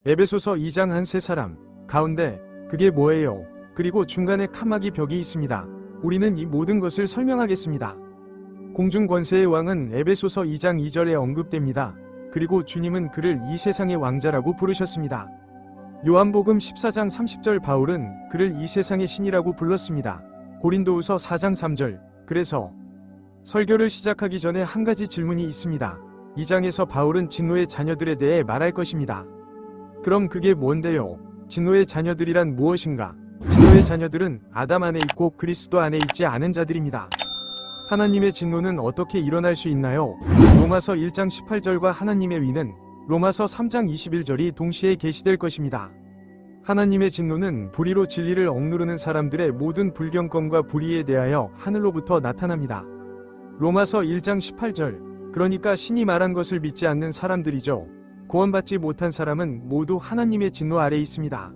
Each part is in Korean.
에베소서 2장 한 세 사람, 가운데, 그게 뭐예요? 그리고 중간에 칸막이 벽이 있습니다. 우리는 이 모든 것을 설명하겠습니다. 공중 권세의 왕은 에베소서 2장 2절에 언급됩니다. 그리고 주님은 그를 이 세상의 왕자라고 부르셨습니다. 요한복음 14장 30절 바울은 그를 이 세상의 신이라고 불렀습니다. 고린도후서 4장 3절. 그래서 설교를 시작하기 전에 한 가지 질문이 있습니다. 이 장에서 바울은 진노의 자녀들에 대해 말할 것입니다. 그럼 그게 뭔데요? 진노의 자녀들이란 무엇인가? 진노의 자녀들은 아담 안에 있고 그리스도 안에 있지 않은 자들입니다. 하나님의 진노는 어떻게 일어날 수 있나요? 로마서 1장 18절과 하나님의 위는 로마서 3장 21절이 동시에 계시될 것입니다. 하나님의 진노는 불의로 진리를 억누르는 사람들의 모든 불경건과 불의에 대하여 하늘로부터 나타납니다. 로마서 1장 18절. 그러니까 신이 말한 것을 믿지 않는 사람들이죠. 구원받지 못한 사람은 모두 하나님의 진노 아래 있습니다.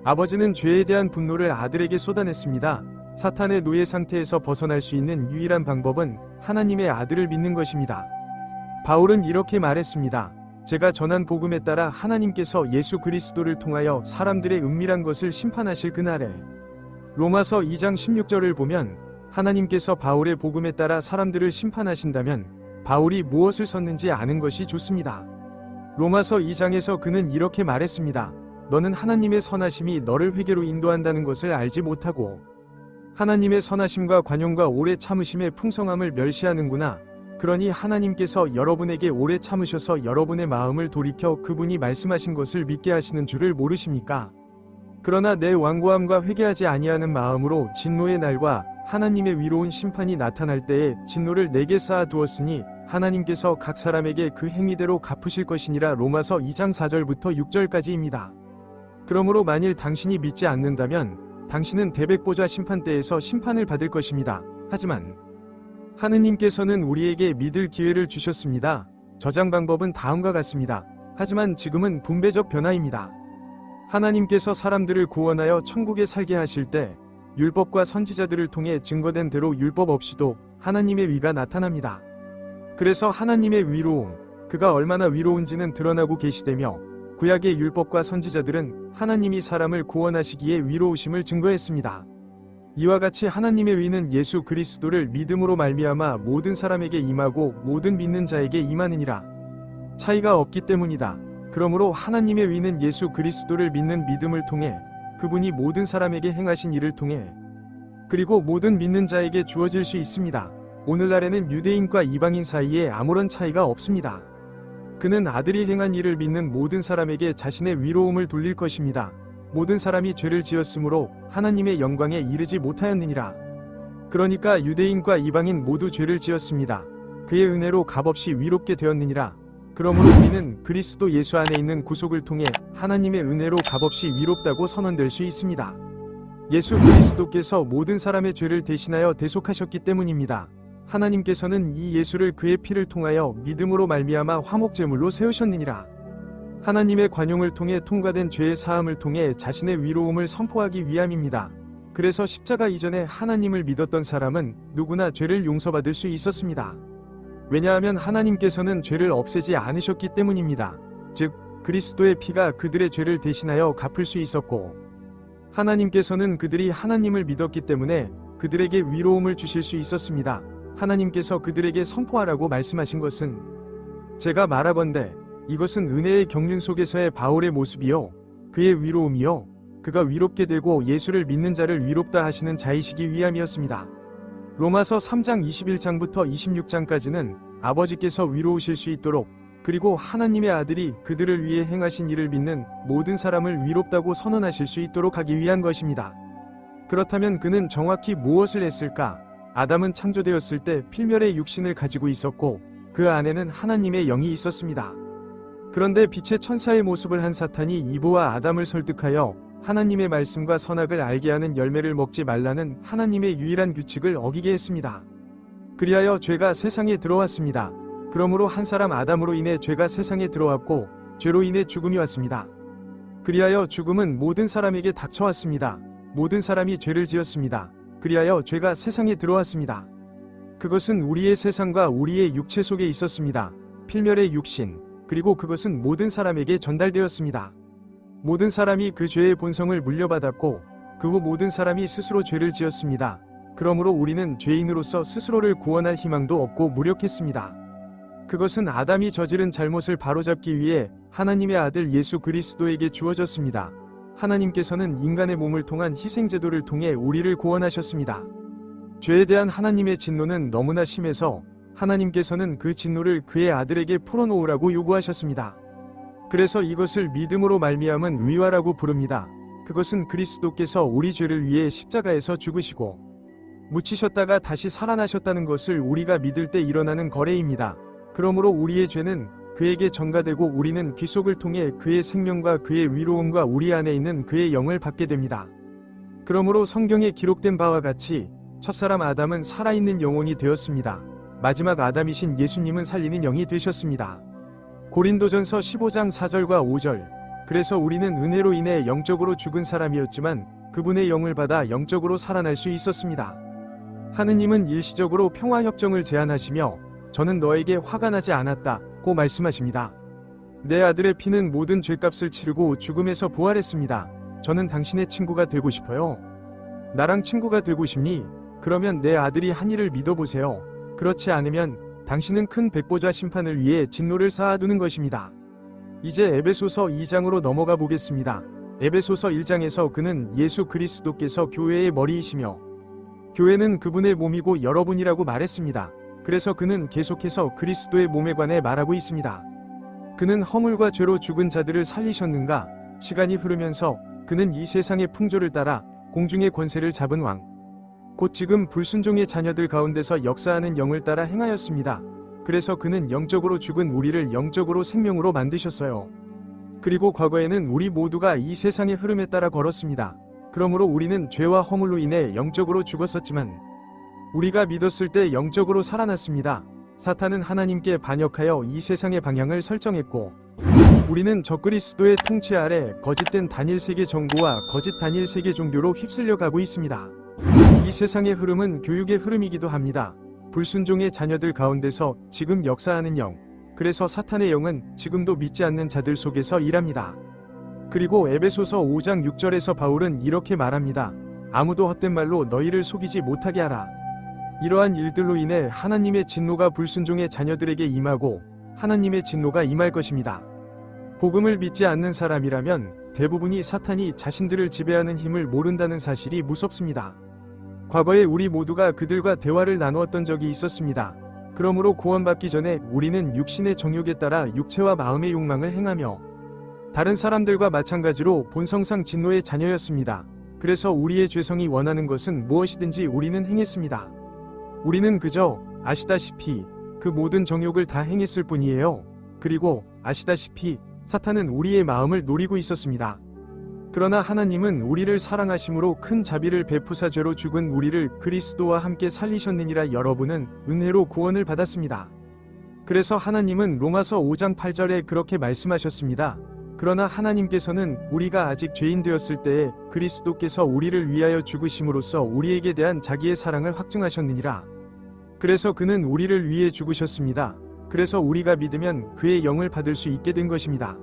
아버지는 죄에 대한 분노를 아들에게 쏟아냈습니다. 사탄의 노예 상태에서 벗어날 수 있는 유일한 방법은 하나님의 아들을 믿는 것입니다. 바울은 이렇게 말했습니다. 제가 전한 복음에 따라 하나님께서 예수 그리스도를 통하여 사람들의 은밀한 것을 심판하실 그날에, 로마서 2장 16절을 보면 하나님께서 바울의 복음에 따라 사람들을 심판하신다면 바울이 무엇을 썼는지 아는 것이 좋습니다. 로마서 2장에서 그는 이렇게 말했습니다. 너는 하나님의 선하심이 너를 회개로 인도한다는 것을 알지 못하고 하나님의 선하심과 관용과 오래 참으심의 풍성함을 멸시하는구나. 그러니 하나님께서 여러분에게 오래 참으셔서 여러분의 마음을 돌이켜 그분이 말씀하신 것을 믿게 하시는 줄을 모르십니까? 그러나 내 완고함과 회개하지 아니하는 마음으로 진노의 날과 하나님의 위로운 심판이 나타날 때에 진노를 내게 쌓아 두었으니 하나님께서 각 사람에게 그 행위대로 갚으실 것이니라. 로마서 2장 4절부터 6절까지입니다. 그러므로 만일 당신이 믿지 않는다면 당신은 대백보좌 심판대에서 심판을 받을 것입니다. 하지만 하느님께서는 우리에게 믿을 기회를 주셨습니다. 저장 방법은 다음과 같습니다. 하지만 지금은 분배적 변화입니다. 하나님께서 사람들을 구원하여 천국에 살게 하실 때 율법과 선지자들을 통해 증거된 대로 율법 없이도 하나님의 위가 나타납니다. 그래서 하나님의 위로움, 그가 얼마나 위로운지는 드러나고 계시되며 구약의 율법과 선지자들은 하나님이 사람을 구원하시기에 위로우심을 증거했습니다. 이와 같이 하나님의 위는 예수 그리스도를 믿음으로 말미암아 모든 사람에게 임하고 모든 믿는 자에게 임하느니라. 차이가 없기 때문이다. 그러므로 하나님의 위는 예수 그리스도를 믿는 믿음을 통해 그분이 모든 사람에게 행하신 일을 통해 그리고 모든 믿는 자에게 주어질 수 있습니다. 오늘날에는 유대인과 이방인 사이에 아무런 차이가 없습니다. 그는 아들이 행한 일을 믿는 모든 사람에게 자신의 위로움을 돌릴 것입니다. 모든 사람이 죄를 지었으므로 하나님의 영광에 이르지 못하였느니라. 그러니까 유대인과 이방인 모두 죄를 지었습니다. 그의 은혜로 값없이 위롭게 되었느니라. 그러므로 우리는 그리스도 예수 안에 있는 구속을 통해 하나님의 은혜로 값없이 위롭다고 선언될 수 있습니다. 예수 그리스도께서 모든 사람의 죄를 대신하여 대속하셨기 때문입니다. 하나님께서는 이 예수를 그의 피를 통하여 믿음으로 말미암아 화목제물로 세우셨느니라. 하나님의 관용을 통해 통과된 죄의 사함을 통해 자신의 위로움을 선포하기 위함입니다. 그래서 십자가 이전에 하나님을 믿었던 사람은 누구나 죄를 용서받을 수 있었습니다. 왜냐하면 하나님께서는 죄를 없애지 않으셨기 때문입니다. 즉 그리스도의 피가 그들의 죄를 대신하여 갚을 수 있었고 하나님께서는 그들이 하나님을 믿었기 때문에 그들에게 위로움을 주실 수 있었습니다. 하나님께서 그들에게 선포하라고 말씀하신 것은 제가 말하건대 이것은 은혜의 경륜 속에서의 바울의 모습이요 그의 위로움이요 그가 위롭게 되고 예수를 믿는 자를 위롭다 하시는 자이시기 위함이었습니다. 로마서 3장 21장부터 26장까지는 아버지께서 위로우실 수 있도록 그리고 하나님의 아들이 그들을 위해 행하신 일을 믿는 모든 사람을 위롭다고 선언하실 수 있도록 하기 위한 것입니다. 그렇다면 그는 정확히 무엇을 했을까? 아담은 창조되었을 때 필멸의 육신을 가지고 있었고 그 안에는 하나님의 영이 있었습니다. 그런데 빛의 천사의 모습을 한 사탄이 이브와 아담을 설득하여 하나님의 말씀과 선악을 알게 하는 열매를 먹지 말라는 하나님의 유일한 규칙을 어기게 했습니다. 그리하여 죄가 세상에 들어왔습니다. 그러므로 한 사람 아담으로 인해 죄가 세상에 들어왔고 죄로 인해 죽음이 왔습니다. 그리하여 죽음은 모든 사람에게 닥쳐왔습니다. 모든 사람이 죄를 지었습니다. 그리하여 죄가 세상에 들어왔습니다. 그것은 우리의 세상과 우리의 육체 속에 있었습니다. 필멸의 육신, 그리고 그것은 모든 사람에게 전달되었습니다. 모든 사람이 그 죄의 본성을 물려받았고 그 후 모든 사람이 스스로 죄를 지었습니다. 그러므로 우리는 죄인으로서 스스로를 구원할 희망도 없고 무력했습니다. 그것은 아담이 저지른 잘못을 바로잡기 위해 하나님의 아들 예수 그리스도에게 주어졌습니다. 하나님께서는 인간의 몸을 통한 희생제도를 통해 우리를 구원하셨습니다. 죄에 대한 하나님의 진노는 너무나 심해서 하나님께서는 그 진노를 그의 아들에게 풀어놓으라고 요구하셨습니다. 그래서 이것을 믿음으로 말미암은 의화라고 부릅니다. 그것은 그리스도께서 우리 죄를 위해 십자가에서 죽으시고 묻히셨다가 다시 살아나셨다는 것을 우리가 믿을 때 일어나는 거래입니다. 그러므로 우리의 죄는 그에게 전가되고 우리는 귀속을 통해 그의 생명과 그의 위로움과 우리 안에 있는 그의 영을 받게 됩니다. 그러므로 성경에 기록된 바와 같이 첫사람 아담은 살아있는 영혼이 되었습니다. 마지막 아담이신 예수님은 살리는 영이 되셨습니다. 고린도전서 15장 4절과 5절. 그래서 우리는 은혜로 인해 영적으로 죽은 사람이었지만 그분의 영을 받아 영적으로 살아날 수 있었습니다. 하느님은 일시적으로 평화협정을 제안하시며 저는 너에게 화가 나지 않았다고 말씀하십니다. 내 아들의 피는 모든 죄값을 치르고 죽음에서 부활했습니다. 저는 당신의 친구가 되고 싶어요. 나랑 친구가 되고 싶니? 그러면 내 아들이 한 일을 믿어보세요. 그렇지 않으면 당신은 큰 백보자 심판을 위해 진노를 쌓아두는 것입니다. 이제 에베소서 2장으로 넘어가 보겠습니다. 에베소서 1장에서 그는 예수 그리스도께서 교회의 머리이시며 교회는 그분의 몸이고 여러분이라고 말했습니다. 그래서 그는 계속해서 그리스도의 몸에 관해 말하고 있습니다. 그는 허물과 죄로 죽은 자들을 살리셨는가? 시간이 흐르면서 그는 이 세상의 풍조를 따라 공중의 권세를 잡은 왕, 곧 지금 불순종의 자녀들 가운데서 역사하는 영을 따라 행하였습니다. 그래서 그는 영적으로 죽은 우리를 영적으로 생명으로 만드셨어요. 그리고 과거에는 우리 모두가 이 세상의 흐름에 따라 걸었습니다. 그러므로 우리는 죄와 허물로 인해 영적으로 죽었었지만 우리가 믿었을 때 영적으로 살아났습니다. 사탄은 하나님께 반역하여 이 세상의 방향을 설정했고 우리는 적그리스도의 통치 아래 거짓된 단일 세계 정부와 거짓 단일 세계 종교로 휩쓸려 가고 있습니다. 이 세상의 흐름은 교육의 흐름이기도 합니다. 불순종의 자녀들 가운데서 지금 역사하는 영, 그래서 사탄의 영은 지금도 믿지 않는 자들 속에서 일합니다. 그리고 에베소서 5장 6절에서 바울은 이렇게 말합니다. 아무도 헛된 말로 너희를 속이지 못하게 하라. 이러한 일들로 인해 하나님의 진노가 불순종의 자녀들에게 임하고 하나님의 진노가 임할 것입니다. 복음을 믿지 않는 사람이라면 대부분이 사탄이 자신들을 지배하는 힘을 모른다는 사실이 무섭습니다. 과거에 우리 모두가 그들과 대화를 나누었던 적이 있었습니다. 그러므로 구원받기 전에 우리는 육신의 정욕에 따라 육체와 마음의 욕망을 행하며 다른 사람들과 마찬가지로 본성상 진노의 자녀였습니다. 그래서 우리의 죄성이 원하는 것은 무엇이든지 우리는 행했습니다. 우리는 그저 아시다시피 그 모든 정욕을 다 행했을 뿐이에요. 그리고 아시다시피 사탄은 우리의 마음을 노리고 있었습니다. 그러나 하나님은 우리를 사랑하심으로 큰 자비를 베푸사 죄로 죽은 우리를 그리스도와 함께 살리셨느니라. 여러분은 은혜로 구원을 받았습니다. 그래서 하나님은 로마서 5장 8절에 그렇게 말씀하셨습니다. 그러나 하나님께서는 우리가 아직 죄인 되었을 때에 그리스도께서 우리를 위하여 죽으심으로써 우리에게 대한 자기의 사랑을 확증하셨느니라. 그래서 그는 우리를 위해 죽으셨습니다. 그래서 우리가 믿으면 그의 영을 받을 수 있게 된 것입니다.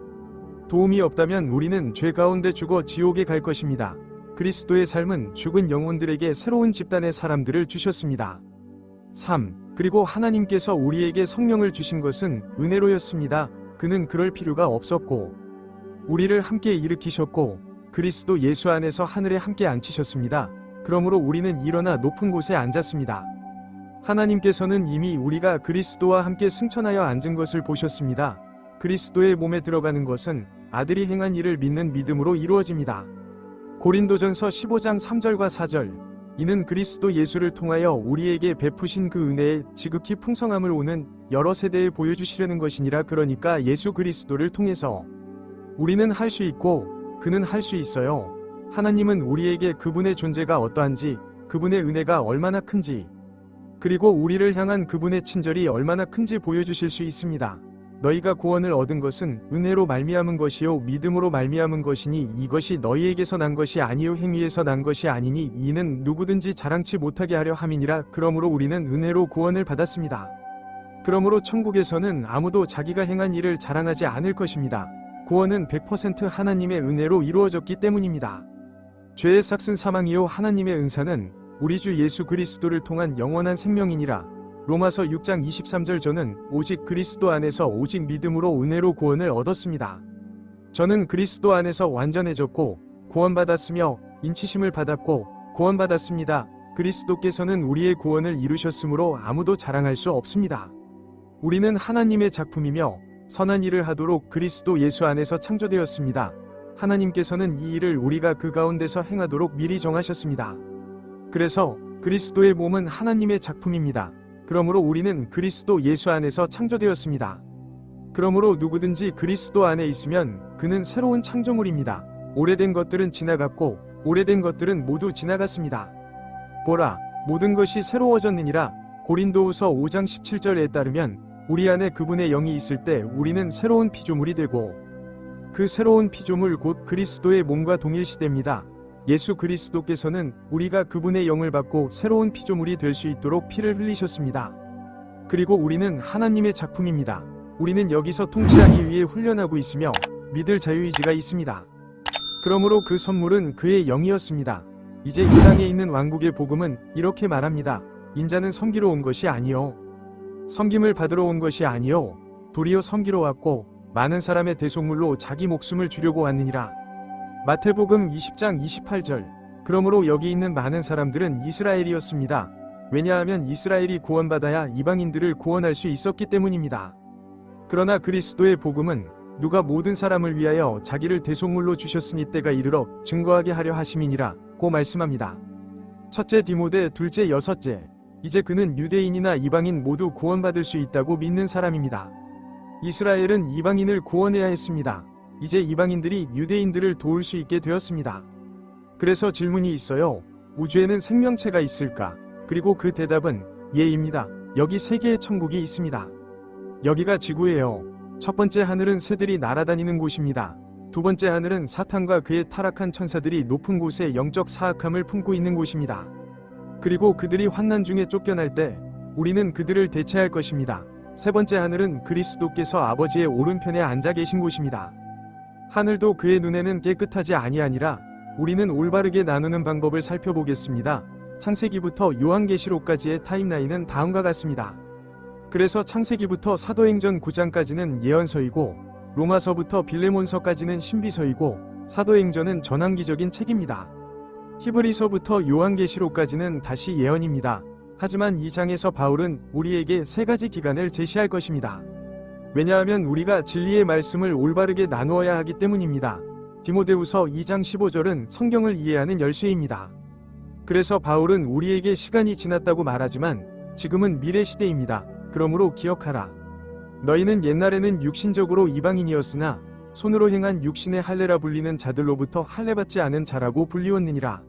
도움이 없다면 우리는 죄 가운데 죽어 지옥에 갈 것입니다. 그리스도의 삶은 죽은 영혼들에게 새로운 집단의 사람들을 주셨습니다. 3. 그리고 하나님께서 우리에게 성령을 주신 것은 은혜로였습니다. 그는 그럴 필요가 없었고 우리를 함께 일으키셨고 그리스도 예수 안에서 하늘에 함께 앉히셨습니다. 그러므로 우리는 일어나 높은 곳에 앉았습니다. 하나님께서는 이미 우리가 그리스도와 함께 승천하여 앉은 것을 보셨습니다. 그리스도의 몸에 들어가는 것은 아들이 행한 일을 믿는 믿음으로 이루어집니다. 고린도전서 15장 3절과 4절. 이는 그리스도 예수를 통하여 우리에게 베푸신 그 은혜의 지극히 풍성함을 오는 여러 세대에 보여주시려는 것이니라. 그러니까 예수 그리스도를 통해서 우리는 할 수 있고 그는 할 수 있어요. 하나님은 우리에게 그분의 존재가 어떠한지, 그분의 은혜가 얼마나 큰지, 그리고 우리를 향한 그분의 친절이 얼마나 큰지 보여주실 수 있습니다. 너희가 구원을 얻은 것은 은혜로 말미암은 것이요 믿음으로 말미암은 것이니 이것이 너희에게서 난 것이 아니요 행위에서 난 것이 아니니 이는 누구든지 자랑치 못하게 하려 함이니라. 그러므로 우리는 은혜로 구원을 받았습니다. 그러므로 천국에서는 아무도 자기가 행한 일을 자랑하지 않을 것입니다. 구원은 100% 하나님의 은혜로 이루어졌기 때문입니다. 죄의 삭슨 사망이요 하나님의 은사는 우리 주 예수 그리스도를 통한 영원한 생명이니라. 로마서 6장 23절. 저는 오직 그리스도 안에서 오직 믿음으로 은혜로 구원을 얻었습니다. 저는 그리스도 안에서 완전해졌고 구원받았으며 인치심을 받았고 구원받았습니다. 그리스도께서는 우리의 구원을 이루셨으므로 아무도 자랑할 수 없습니다. 우리는 하나님의 작품이며 선한 일을 하도록 그리스도 예수 안에서 창조되었습니다. 하나님께서는 이 일을 우리가 그 가운데서 행하도록 미리 정하셨습니다. 그래서 그리스도의 몸은 하나님의 작품입니다. 그러므로 우리는 그리스도 예수 안에서 창조되었습니다. 그러므로 누구든지 그리스도 안에 있으면 그는 새로운 창조물입니다. 오래된 것들은 지나갔고 오래된 것들은 모두 지나갔습니다. 보라, 모든 것이 새로워졌느니라. 고린도후서 5장 17절에 따르면 우리 안에 그분의 영이 있을 때 우리는 새로운 피조물이 되고 그 새로운 피조물 곧 그리스도의 몸과 동일시됩니다. 예수 그리스도께서는 우리가 그분의 영을 받고 새로운 피조물이 될 수 있도록 피를 흘리셨습니다. 그리고 우리는 하나님의 작품입니다. 우리는 여기서 통치하기 위해 훈련하고 있으며 믿을 자유의지가 있습니다. 그러므로 그 선물은 그의 영이었습니다. 이제 이 땅에 있는 왕국의 복음은 이렇게 말합니다. 인자는 섬기러 온 것이 아니요 섬김을 받으러 온 것이 아니요 도리어 섬기러 왔고 많은 사람의 대속물로 자기 목숨을 주려고 왔느니라. 마태복음 20장 28절. 그러므로 여기 있는 많은 사람들은 이스라엘이었습니다. 왜냐하면 이스라엘이 구원받아야 이방인들을 구원할 수 있었기 때문입니다. 그러나 그리스도의 복음은 누가 모든 사람을 위하여 자기를 대속물로 주셨으니 때가 이르러 증거하게 하려 하심이니라 고 말씀합니다. 첫째 디모데, 둘째 여섯째. 이제 그는 유대인이나 이방인 모두 구원받을 수 있다고 믿는 사람입니다. 이스라엘은 이방인을 구원해야 했습니다. 이제 이방인들이 유대인들을 도울 수 있게 되었습니다. 그래서 질문이 있어요. 우주에는 생명체가 있을까? 그리고 그 대답은 예입니다. 여기 세 개의 천국이 있습니다. 여기가 지구예요. 첫 번째 하늘은 새들이 날아다니는 곳입니다. 두 번째 하늘은 사탄과 그의 타락한 천사들이 높은 곳에 영적 사악함을 품고 있는 곳입니다. 그리고 그들이 환난 중에 쫓겨날 때 우리는 그들을 대체할 것입니다. 세 번째 하늘은 그리스도께서 아버지의 오른편에 앉아 계신 곳입니다. 하늘도 그의 눈에는 깨끗하지 아니하니라. 우리는 올바르게 나누는 방법을 살펴보겠습니다. 창세기부터 요한계시록까지의 타임라인은 다음과 같습니다. 그래서 창세기부터 사도행전 9장까지는 예언서이고 로마서부터 빌레몬서까지는 신비서이고 사도행전은 전환기적인 책입니다. 히브리서부터 요한계시록까지는 다시 예언입니다. 하지만 이 장에서 바울은 우리에게 세 가지 기간을 제시할 것입니다. 왜냐하면 우리가 진리의 말씀을 올바르게 나누어야 하기 때문입니다. 디모데후서 2장 15절은 성경을 이해하는 열쇠입니다. 그래서 바울은 우리에게 시간이 지났다고 말하지만 지금은 미래 시대입니다. 그러므로 기억하라. 너희는 옛날에는 육신적으로 이방인이었으나 손으로 행한 육신의 할례라 불리는 자들로부터 할례받지 않은 자라고 불리웠느니라.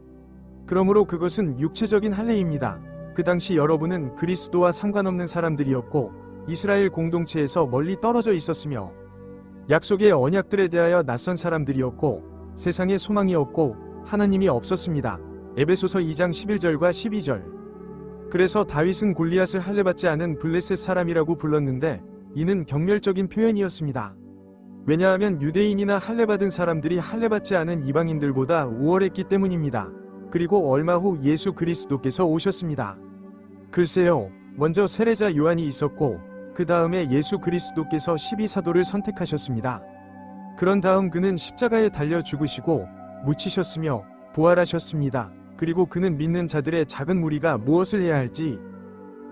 그러므로 그것은 육체적인 할례입니다. 그 당시 여러분은 그리스도와 상관없는 사람들이었고 이스라엘 공동체에서 멀리 떨어져 있었으며 약속의 언약들에 대하여 낯선 사람들이었고 세상에 소망이 없고 하나님이 없었습니다. 에베소서 2장 11절과 12절. 그래서 다윗은 골리앗을 할례받지 않은 블레셋 사람이라고 불렀는데 이는 경멸적인 표현이었습니다. 왜냐하면 유대인이나 할례받은 사람들이 할례받지 않은 이방인들보다 우월했기 때문입니다. 그리고 얼마 후 예수 그리스도께서 오셨습니다. 글쎄요, 먼저 세례자 요한이 있었고 그 다음에 예수 그리스도께서 12사도를 선택하셨습니다. 그런 다음 그는 십자가에 달려 죽으시고 묻히셨으며 부활하셨습니다. 그리고 그는 믿는 자들의 작은 무리가 무엇을 해야 할지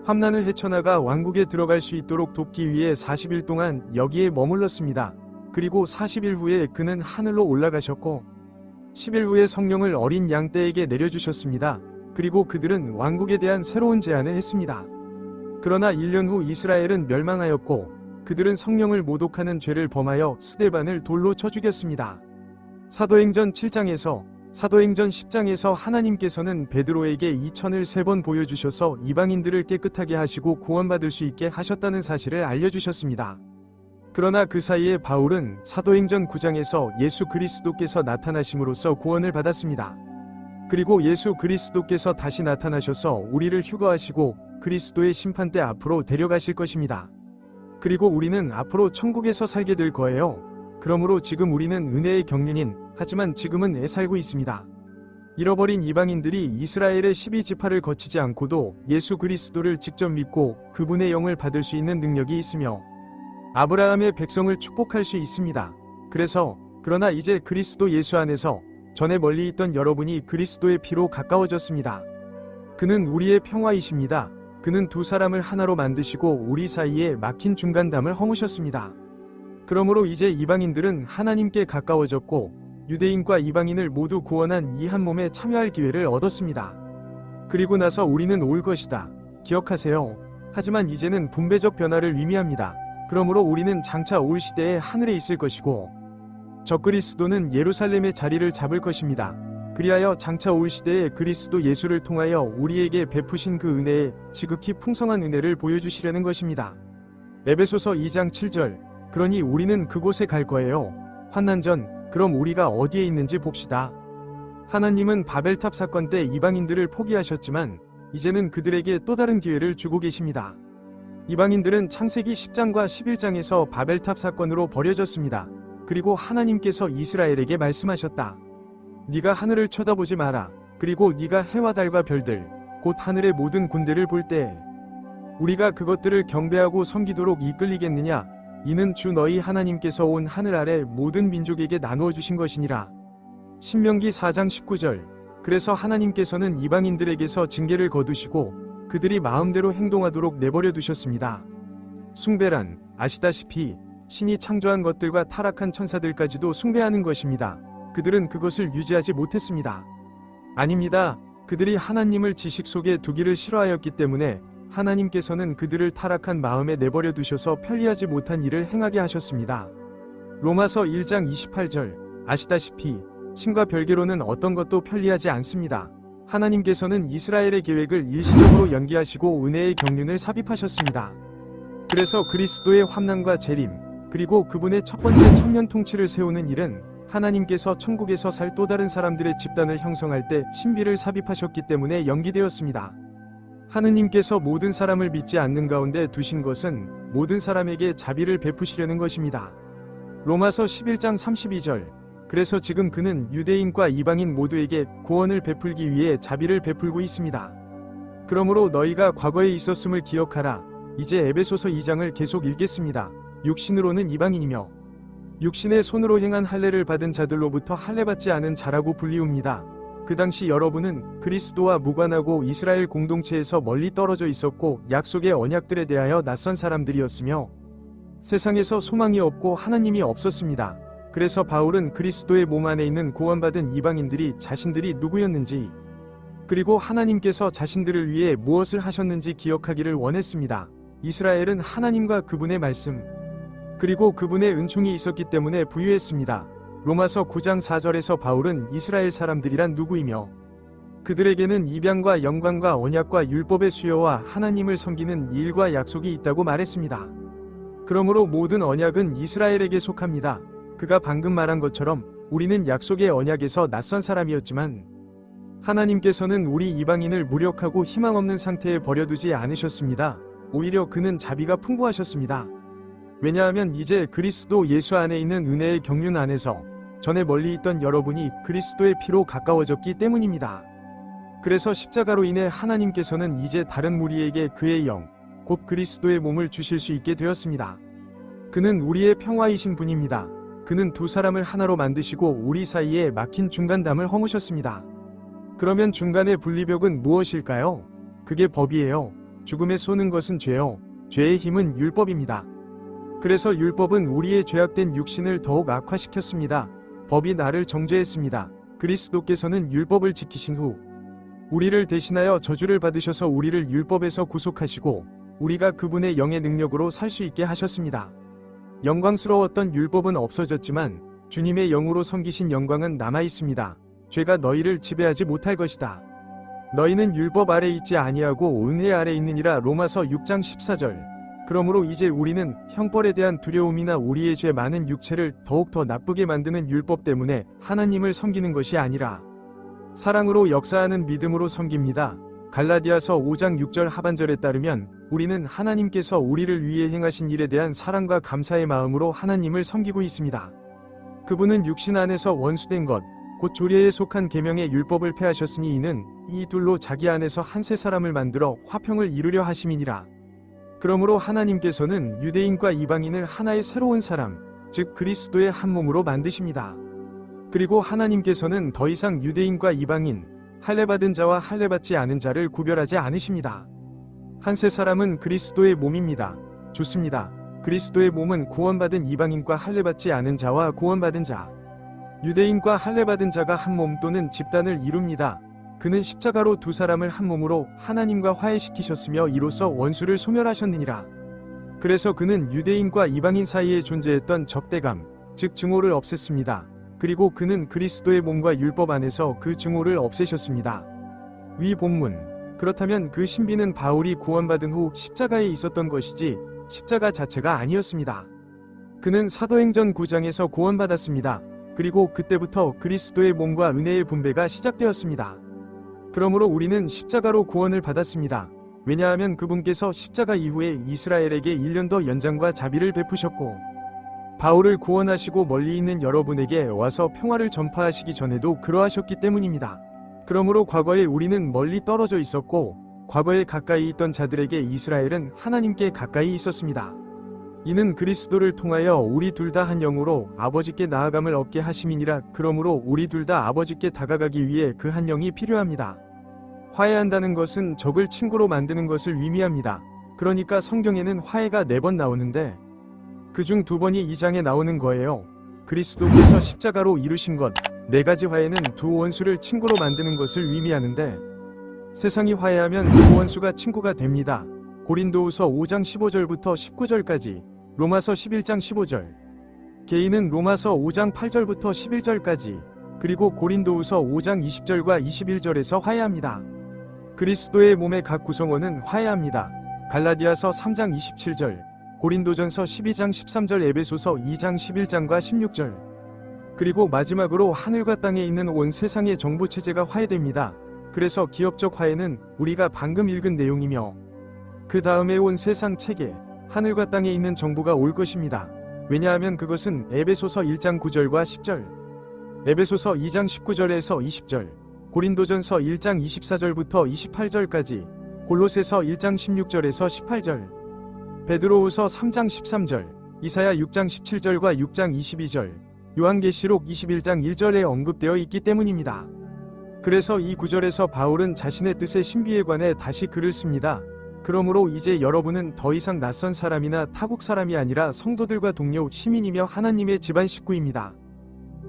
환난을 헤쳐나가 왕국에 들어갈 수 있도록 돕기 위해 40일 동안 여기에 머물렀습니다. 그리고 40일 후에 그는 하늘로 올라가셨고 10일 후에 성령을 어린 양 떼에게 내려주셨습니다. 그리고 그들은 왕국에 대한 새로운 제안을 했습니다. 그러나 1년 후 이스라엘은 멸망하였고 그들은 성령을 모독하는 죄를 범하여 스데반을 돌로 쳐 죽였습니다. 사도행전 7장에서 사도행전 10장에서 하나님께서는 베드로에게 이천을 3번 보여주셔서 이방인들을 깨끗하게 하시고 구원받을 수 있게 하셨다는 사실을 알려주셨습니다. 그러나 그 사이에 바울은 사도행전 9장에서 예수 그리스도께서 나타나심으로써 구원을 받았습니다. 그리고 예수 그리스도께서 다시 나타나셔서 우리를 휴거하시고 그리스도의 심판대 앞으로 데려가실 것입니다. 그리고 우리는 앞으로 천국에서 살게 될 거예요. 그러므로 지금 우리는 은혜의 경륜인, 하지만 지금은 애 살고 있습니다. 잃어버린 이방인들이 이스라엘의 12지파를 거치지 않고도 예수 그리스도를 직접 믿고 그분의 영을 받을 수 있는 능력이 있으며 아브라함의 백성을 축복할 수 있습니다. 그러나 이제 그리스도 예수 안에서 전에 멀리 있던 여러분이 그리스도의 피로 가까워졌습니다. 그는 우리의 평화이십니다. 그는 두 사람을 하나로 만드시고 우리 사이에 막힌 중간담을 허무셨습니다. 그러므로 이제 이방인들은 하나님께 가까워졌고 유대인과 이방인을 모두 구원한 이 한 몸에 참여할 기회를 얻었습니다. 그리고 나서 우리는 올 것이다. 기억하세요. 하지만 이제는 분배적 변화를 의미합니다. 그러므로 우리는 장차 올 시대에 하늘에 있을 것이고 적그리스도는 예루살렘의 자리를 잡을 것입니다. 그리하여 장차 올 시대에 그리스도 예수를 통하여 우리에게 베푸신 그 은혜의 지극히 풍성한 은혜를 보여주시려는 것입니다. 에베소서 2장 7절. 그러니 우리는 그곳에 갈 거예요. 환난 전. 그럼 우리가 어디에 있는지 봅시다. 하나님은 바벨탑 사건 때 이방인들을 포기하셨지만 이제는 그들에게 또 다른 기회를 주고 계십니다. 이방인들은 창세기 10장과 11장에서 바벨탑 사건으로 버려졌습니다. 그리고 하나님께서 이스라엘에게 말씀하셨다. 네가 하늘을 쳐다보지 마라. 그리고 네가 해와 달과 별들, 곧 하늘의 모든 군대를 볼 때 우리가 그것들을 경배하고 섬기도록 이끌리겠느냐? 이는 주 너희 하나님께서 온 하늘 아래 모든 민족에게 나누어 주신 것이니라. 신명기 4장 19절. 그래서 하나님께서는 이방인들에게서 징계를 거두시고 그들이 마음대로 행동하도록 내버려 두셨습니다. 숭배란 아시다시피 신이 창조한 것들과 타락한 천사들까지도 숭배하는 것입니다. 그들은 그것을 유지하지 못했습니다. 아닙니다. 그들이 하나님을 지식 속에 두기를 싫어하였기 때문에 하나님께서는 그들을 타락한 마음에 내버려 두셔서 편리하지 못한 일을 행하게 하셨습니다. 로마서 1장 28절. 아시다시피 신과 별개로는 어떤 것도 편리하지 않습니다. 하나님께서는 이스라엘의 계획을 일시적으로 연기하시고 은혜의 경륜을 삽입하셨습니다. 그래서 그리스도의 환난과 재림, 그리고 그분의 첫 번째 천년 통치를 세우는 일은 하나님께서 천국에서 살 또 다른 사람들의 집단을 형성할 때 신비를 삽입하셨기 때문에 연기되었습니다. 하느님께서 모든 사람을 믿지 않는 가운데 두신 것은 모든 사람에게 자비를 베푸시려는 것입니다. 로마서 11장 32절. 그래서 지금 그는 유대인과 이방인 모두에게 구원을 베풀기 위해 자비를 베풀고 있습니다. 그러므로 너희가 과거에 있었음을 기억하라. 이제 에베소서 2장을 계속 읽겠습니다. 육신으로는 이방인이며 육신의 손으로 행한 할례를 받은 자들로부터 할례받지 않은 자라고 불리웁니다. 그 당시 여러분은 그리스도와 무관하고 이스라엘 공동체에서 멀리 떨어져 있었고 약속의 언약들에 대하여 낯선 사람들이었으며 세상에서 소망이 없고 하나님이 없었습니다. 그래서 바울은 그리스도의 몸 안에 있는 구원받은 이방인들이 자신들이 누구였는지 그리고 하나님께서 자신들을 위해 무엇을 하셨는지 기억하기를 원했습니다. 이스라엘은 하나님과 그분의 말씀 그리고 그분의 은총이 있었기 때문에 부유했습니다. 로마서 9장 4절에서 바울은 이스라엘 사람들이란 누구이며 그들에게는 입양과 영광과 언약과 율법의 수요와 하나님을 섬기는 일과 약속이 있다고 말했습니다. 그러므로 모든 언약은 이스라엘에게 속합니다. 그가 방금 말한 것처럼 우리는 약속의 언약에서 낯선 사람이었지만 하나님께서는 우리 이방인을 무력하고 희망 없는 상태에 버려두지 않으셨습니다. 오히려 그는 자비가 풍부하셨습니다. 왜냐하면 이제 그리스도 예수 안에 있는 은혜의 경륜 안에서 전에 멀리 있던 여러분이 그리스도의 피로 가까워졌기 때문입니다. 그래서 십자가로 인해 하나님께서는 이제 다른 무리에게 그의 영, 곧 그리스도의 몸을 주실 수 있게 되었습니다. 그는 우리의 평화이신 분입니다. 그는 두 사람을 하나로 만드시고 우리 사이에 막힌 중간담을 허무셨습니다. 그러면 중간의 분리벽은 무엇일까요? 그게 법이에요. 죽음에 쏘는 것은 죄요. 죄의 힘은 율법입니다. 그래서 율법은 우리의 죄악된 육신을 더욱 악화시켰습니다. 법이 나를 정죄했습니다. 그리스도께서는 율법을 지키신 후 우리를 대신하여 저주를 받으셔서 우리를 율법에서 구속하시고 우리가 그분의 영의 능력으로 살 수 있게 하셨습니다. 영광스러웠던 율법은 없어졌지만 주님의 영으로 섬기신 영광은 남아 있습니다. 죄가 너희를 지배하지 못할 것이다. 너희는 율법 아래 있지 아니하고 은혜 아래 있느니라. 로마서 6장 14절. 그러므로 이제 우리는 형벌에 대한 두려움이나 우리의 죄 많은 육체를 더욱더 나쁘게 만드는 율법 때문에 하나님을 섬기는 것이 아니라 사랑으로 역사하는 믿음으로 섬깁니다. 갈라디아서 5장 6절 하반절에 따르면 우리는 하나님께서 우리를 위해 행하신 일에 대한 사랑과 감사의 마음으로 하나님을 섬기고 있습니다. 그분은 육신 안에서 원수된 것, 곧 조례에 속한 계명의 율법을 폐하셨으니 이는 이 둘로 자기 안에서 한 새 사람을 만들어 화평을 이루려 하심이니라. 그러므로 하나님께서는 유대인과 이방인을 하나의 새로운 사람, 즉 그리스도의 한 몸으로 만드십니다. 그리고 하나님께서는 더 이상 유대인과 이방인, 할례받은 자와 할례받지 않은 자를 구별하지 않으십니다. 한 새 사람은 그리스도의 몸입니다. 좋습니다. 그리스도의 몸은 구원받은 이방인과 할례받지 않은 자와 구원받은 자, 유대인과 할례받은 자가 한 몸 또는 집단을 이룹니다. 그는 십자가로 두 사람을 한 몸으로 하나님과 화해시키셨으며 이로써 원수를 소멸하셨느니라. 그래서 그는 유대인과 이방인 사이에 존재했던 적대감, 즉 증오를 없앴습니다. 그리고 그는 그리스도의 몸과 율법 안에서 그 증오를 없애셨습니다. 위 본문. 그렇다면 그 신비는 바울이 구원받은 후 십자가에 있었던 것이지 십자가 자체가 아니었습니다. 그는 사도행전 9장에서 구원받았습니다. 그리고 그때부터 그리스도의 몸과 은혜의 분배가 시작되었습니다. 그러므로 우리는 십자가로 구원을 받았습니다. 왜냐하면 그분께서 십자가 이후에 이스라엘에게 1년 더 연장과 자비를 베푸셨고 바울을 구원하시고 멀리 있는 여러분에게 와서 평화를 전파하시기 전에도 그러하셨기 때문입니다. 그러므로 과거에 우리는 멀리 떨어져 있었고 과거에 가까이 있던 자들에게 이스라엘은 하나님께 가까이 있었습니다. 이는 그리스도를 통하여 우리 둘 다 한 영으로 아버지께 나아감을 얻게 하심이니라. 그러므로 우리 둘 다 아버지께 다가가기 위해 그 한 영이 필요합니다. 화해한다는 것은 적을 친구로 만드는 것을 의미합니다. 그러니까 성경에는 화해가 4번 나오는데 그중 2번이 2장에 나오는 거예요. 그리스도께서 십자가로 이루신 것, 4가지 화해는 두 원수를 친구로 만드는 것을 의미하는데 세상이 화해하면 두 원수가 친구가 됩니다. 고린도후서 5장 15절부터 19절까지, 로마서 11장 15절, 개인은 로마서 5장 8절부터 11절까지, 그리고 고린도후서 5장 20절과 21절에서 화해합니다. 그리스도의 몸의 각 구성원은 화해합니다. 갈라디아서 3장 27절, 고린도전서 12장 13절, 에베소서 2장 11장과 16절, 그리고 마지막으로 하늘과 땅에 있는 온 세상의 정보체제가 화해됩니다. 그래서 기업적 화해는 우리가 방금 읽은 내용이며 그 다음에 온 세상 체계, 하늘과 땅에 있는 정보가 올 것입니다. 왜냐하면 그것은 에베소서 1장 9절과 10절, 에베소서 2장 19절에서 20절, 고린도전서 1장 24절부터 28절까지, 골로새서 1장 16절에서 18절, 베드로후서 3장 13절, 이사야 6장 17절과 6장 22절, 요한계시록 21장 1절에 언급되어 있기 때문입니다. 그래서 이 구절에서 바울은 자신의 뜻의 신비에 관해 다시 글을 씁니다. 그러므로 이제 여러분은 더 이상 낯선 사람이나 타국 사람이 아니라 성도들과 동료, 시민이며 하나님의 집안 식구입니다.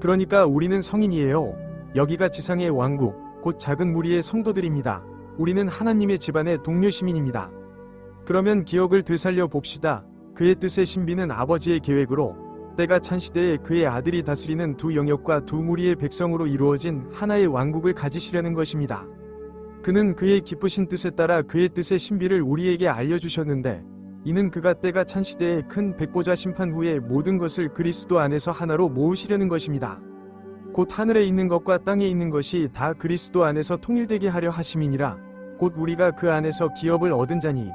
그러니까 우리는 성인이에요. 여기가 지상의 왕국, 곧 작은 무리의 성도들입니다. 우리는 하나님의 집안의 동료 시민입니다. 그러면 기억을 되살려 봅시다. 그의 뜻의 신비는 아버지의 계획으로 때가 찬 시대에 그의 아들이 다스리는 두 영역과 두 무리의 백성으로 이루어진 하나의 왕국을 가지시려는 것입니다. 그는 그의 기쁘신 뜻에 따라 그의 뜻의 신비를 우리에게 알려주셨는데 이는 그가 때가 찬 시대에 큰 백보자 심판 후에 모든 것을 그리스도 안에서 하나로 모으시려는 것입니다. 곧 하늘에 있는 것과 땅에 있는 것이 다 그리스도 안에서 통일되게 하려 하심이니라. 곧 우리가 그 안에서 기업을 얻은 자니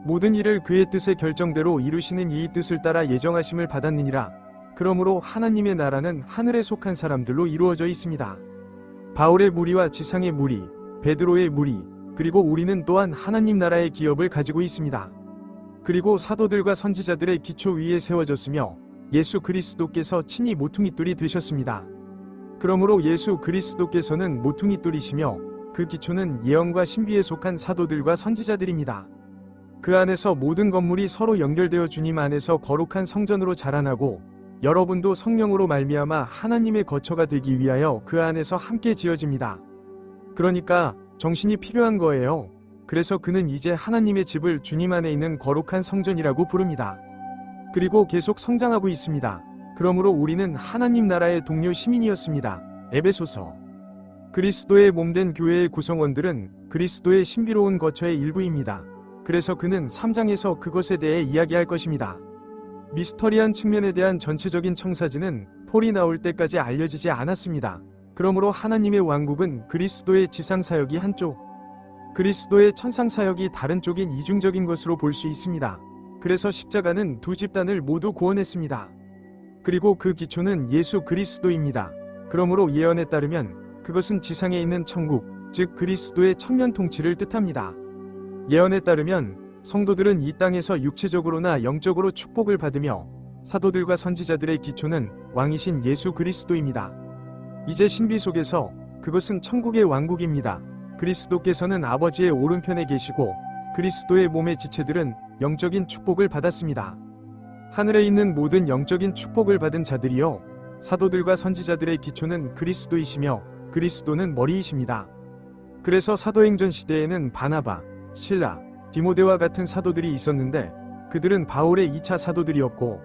모든 일을 그의 뜻의 결정대로 이루시는 이 뜻을 따라 예정하심을 받았느니라. 그러므로 하나님의 나라는 하늘에 속한 사람들로 이루어져 있습니다. 바울의 무리와 지상의 무리, 베드로의 무리, 그리고 우리는 또한 하나님 나라의 기업을 가지고 있습니다. 그리고 사도들과 선지자들의 기초 위에 세워졌으며 예수 그리스도께서 친히 모퉁이돌이 되셨습니다. 그러므로 예수 그리스도께서는 모퉁이돌이시며 그 기초는 예언과 신비에 속한 사도들과 선지자들입니다. 그 안에서 모든 건물이 서로 연결되어 주님 안에서 거룩한 성전으로 자라나고 여러분도 성령으로 말미암아 하나님의 거처가 되기 위하여 그 안에서 함께 지어집니다. 그러니까 정신이 필요한 거예요. 그래서 그는 이제 하나님의 집을 주님 안에 있는 거룩한 성전이라고 부릅니다. 그리고 계속 성장하고 있습니다. 그러므로 우리는 하나님 나라의 동료 시민이었습니다. 에베소서. 그리스도의 몸된 교회의 구성원들은 그리스도의 신비로운 거처의 일부입니다. 그래서 그는 3장에서 그것에 대해 이야기할 것입니다. 미스터리한 측면에 대한 전체적인 청사진은 폴이 나올 때까지 알려지지 않았습니다. 그러므로 하나님의 왕국은 그리스도의 지상사역이 한쪽, 그리스도의 천상사역이 다른 쪽인 이중적인 것으로 볼 수 있습니다. 그래서 십자가는 두 집단을 모두 구원했습니다. 그리고 그 기초는 예수 그리스도입니다. 그러므로 예언에 따르면 그것은 지상에 있는 천국, 즉 그리스도의 천년 통치를 뜻합니다. 예언에 따르면 성도들은 이 땅에서 육체적으로나 영적으로 축복을 받으며 사도들과 선지자들의 기초는 왕이신 예수 그리스도입니다. 이제 신비 속에서 그것은 천국의 왕국입니다. 그리스도께서는 아버지의 오른편에 계시고 그리스도의 몸의 지체들은 영적인 축복을 받았습니다. 하늘에 있는 모든 영적인 축복을 받은 자들이요, 사도들과 선지자들의 기초는 그리스도이시며 그리스도는 머리이십니다. 그래서 사도행전 시대에는 바나바, 실라, 디모데와 같은 사도들이 있었는데 그들은 바울의 2차 사도들이었고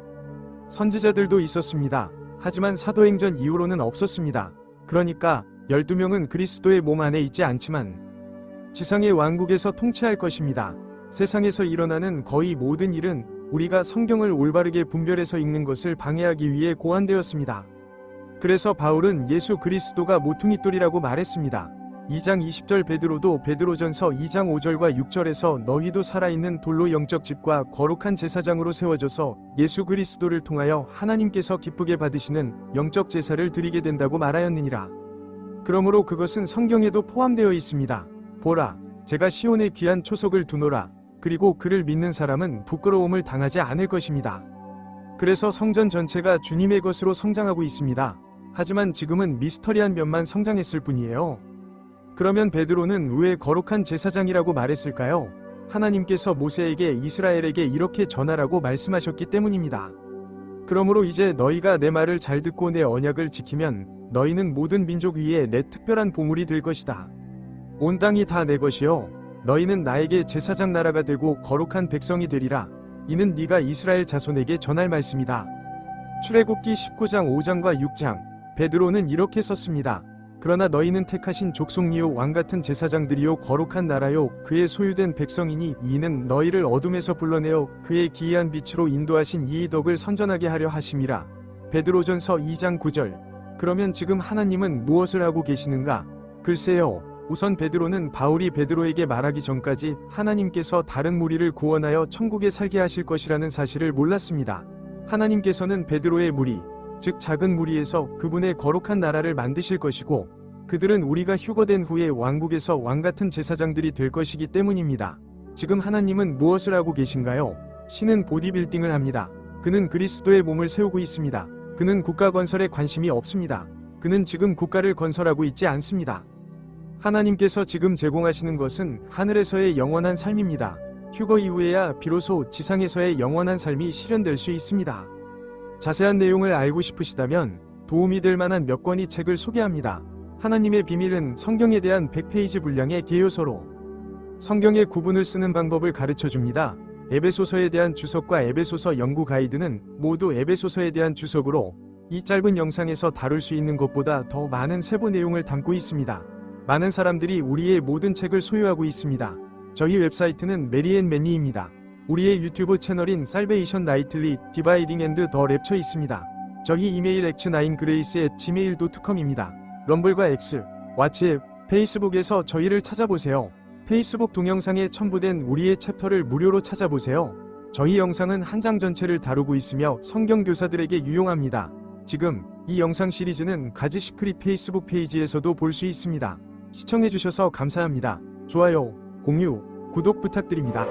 선지자들도 있었습니다. 하지만 사도행전 이후로는 없었습니다. 그러니까 12명은 그리스도의 몸 안에 있지 않지만 지상의 왕국에서 통치할 것입니다. 세상에서 일어나는 거의 모든 일은 우리가 성경을 올바르게 분별해서 읽는 것을 방해하기 위해 고안되었습니다. 그래서 바울은 예수 그리스도가 모퉁이돌이라고 말했습니다. 2장 20절 베드로도 베드로전서 2장 5절과 6절에서 너희도 살아있는 돌로 영적 집과 거룩한 제사장으로 세워져서 예수 그리스도를 통하여 하나님께서 기쁘게 받으시는 영적 제사를 드리게 된다고 말하였느니라. 그러므로 그것은 성경에도 포함되어 있습니다. 보라, 제가 시온에 귀한 초석을 두노라. 그리고 그를 믿는 사람은 부끄러움을 당하지 않을 것입니다. 그래서 성전 전체가 주님의 것으로 성장하고 있습니다. 하지만 지금은 미스터리한 면만 성장했을 뿐이에요. 그러면 베드로는 왜 거룩한 제사장이라고 말했을까요? 하나님께서 모세에게 이스라엘에게 이렇게 전하라고 말씀하셨기 때문입니다. 그러므로 이제 너희가 내 말을 잘 듣고 내 언약을 지키면 너희는 모든 민족 위에 내 특별한 보물이 될 것이다. 온 땅이 다 내 것이요, 너희는 나에게 제사장 나라가 되고 거룩한 백성이 되리라. 이는 네가 이스라엘 자손에게 전할 말씀이다. 출애굽기 19장 5장과 6장, 베드로는 이렇게 썼습니다. 그러나 너희는 택하신 족속이요 왕같은 제사장들이요 거룩한 나라요 그의 소유된 백성이니 이는 너희를 어둠에서 불러내어 그의 기이한 빛으로 인도하신 이 덕을 선전하게 하려 하심이라. 베드로전서 2장 9절. 그러면 지금 하나님은 무엇을 하고 계시는가? 글쎄요, 우선 베드로는 바울이 베드로에게 말하기 전까지 하나님께서 다른 무리를 구원하여 천국에 살게 하실 것이라는 사실을 몰랐습니다. 하나님께서는 베드로의 무리, 즉 작은 무리에서 그분의 거룩한 나라를 만드실 것이고 그들은 우리가 휴거된 후에 왕국에서 왕같은 제사장들이 될 것이기 때문입니다. 지금 하나님은 무엇을 하고 계신가요? 신은 보디빌딩을 합니다. 그는 그리스도의 몸을 세우고 있습니다. 그는 국가 건설에 관심이 없습니다. 그는 지금 국가를 건설하고 있지 않습니다. 하나님께서 지금 제공하시는 것은 하늘에서의 영원한 삶입니다. 휴거 이후에야 비로소 지상에서의 영원한 삶이 실현될 수 있습니다. 자세한 내용을 알고 싶으시다면 도움이 될 만한 몇 권의 책을 소개합니다. 하나님의 비밀은 성경에 대한 100페이지 분량의 개요서로 성경의 구분을 쓰는 방법을 가르쳐 줍니다. 에베소서에 대한 주석과 에베소서 연구 가이드는 모두 에베소서에 대한 주석으로 이 짧은 영상에서 다룰 수 있는 것보다 더 많은 세부 내용을 담고 있습니다. 많은 사람들이 우리의 모든 책을 소유하고 있습니다. 저희 웹사이트는 메리앤맨니입니다. 우리의 유튜브 채널인 살베이션 나이틀리 디바이딩 앤드 더 랩처 있습니다. 저희 이메일 x9grace@gmail.com입니다. 럼블과 X, 왓츠앱, 페이스북에서 저희를 찾아보세요. 페이스북 동영상에 첨부된 우리의 챕터를 무료로 찾아보세요. 저희 영상은 한 장 전체를 다루고 있으며 성경 교사들에게 유용합니다. 지금 이 영상 시리즈는 가지 시크릿 페이스북 페이지에서도 볼 수 있습니다. 시청해주셔서 감사합니다. 좋아요, 공유, 구독 부탁드립니다.